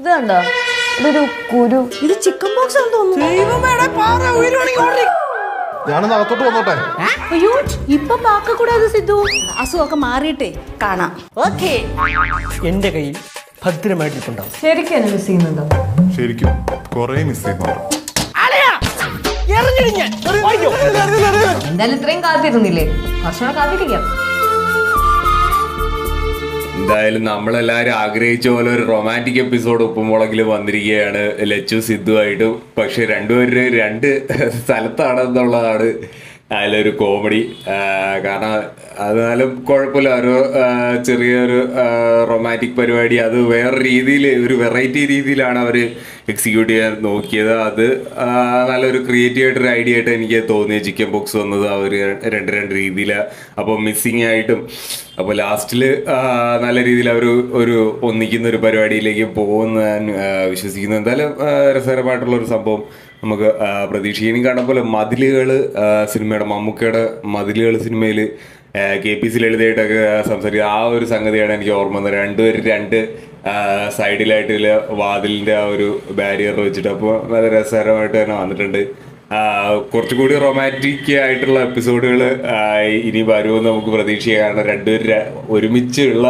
ഇത് കണ്ടോ, ഇതൊരു കുരു. ഇത് ചിക്കൻ ബോക്സ് ആണെന്ന് തോന്നുന്നു. ഞാനൊന്ന് അകത്തോട്ട് വന്നോട്ടെ. അയ്യോ, ഇപ്പൊ പാക്കൂടാതെ സിദ്ധു. അസുഖമൊക്കെ മാറിയിട്ടേ കാണാം. ഓക്കേ. എന്റെ കയ്യിൽ ഭദ്രമായിട്ടിട്ടുണ്ടാവും. ശരിക്കും എന്നെ മിസ് ചെയ്യുന്നുണ്ടോ? ശരിക്കും കൊറേ മിസ് ചെയ്യുന്നുണ്ട്. എന്തായാലും ഇത്രയും കാത്തിരുന്നില്ലേ, കുറച്ചുകൂടെ കാത്തിരിക്കാം. എന്തായാലും നമ്മളെല്ലാവരും ആഗ്രഹിച്ച പോലെ ഒരു റൊമാൻറ്റിക് എപ്പിസോഡ് ഉപ്പുമുളകിൽ വന്നിരിക്കുകയാണ് ലച്ചു സിദ്ധുവായിട്ട്. പക്ഷെ രണ്ടുപേരും രണ്ട് സ്ഥലത്താണെന്നുള്ളതാണ് അതിലൊരു കോമഡി. കാരണം എന്നാലും കുഴപ്പമില്ല, ഒരു ചെറിയൊരു റൊമാൻറ്റിക് പരിപാടി അത് വേറെ രീതിയിൽ, ഒരു വെറൈറ്റി രീതിയിലാണ് അവർ എക്സിക്യൂട്ട് ചെയ്യാൻ നോക്കിയത്. അത് നല്ലൊരു ക്രിയേറ്റീവ് ആയിട്ടൊരു ഐഡിയ ആയിട്ട് എനിക്ക് തോന്നിയത് ചിക്കൻ ബോക്സ് വന്നത് അവർ രണ്ട് രീതിയിൽ. അപ്പോൾ മിസ്സിങ് ആയിട്ടും അപ്പോൾ ലാസ്റ്റിൽ നല്ല രീതിയിൽ അവർ ഒരു ഒന്നിക്കുന്ന ഒരു പരിപാടിയിലേക്ക് പോകുമെന്ന് ഞാൻ വിശ്വസിക്കുന്നു. എന്തായാലും രസകരമായിട്ടുള്ളൊരു സംഭവം നമുക്ക് പ്രതീക്ഷിക്കാനും കാണാൻ പോലെ. മതിലുകൾ സിനിമയുടെ മമ്മൂക്കയുടെ മതിലുകൾ സിനിമയിൽ KPC ലളിതയായിട്ടൊക്കെ സംസാരിക്കുക ആ ഒരു സംഗതിയാണ് എനിക്ക് ഓർമ്മ വന്നത്. രണ്ടുപേരും രണ്ട് സൈഡിലായിട്ട് വാതിലിൻ്റെ ആ ഒരു ബാരിയർ വെച്ചിട്ട്. അപ്പോൾ നല്ല രസകരമായിട്ട് തന്നെ വന്നിട്ടുണ്ട്. കുറച്ചുകൂടി റൊമാൻറ്റിക് ആയിട്ടുള്ള എപ്പിസോഡുകൾ ഇനി വരുമെന്ന് നമുക്ക് പ്രതീക്ഷിക്കാം. കാരണം രണ്ടുപേരും ഒരുമിച്ചുള്ള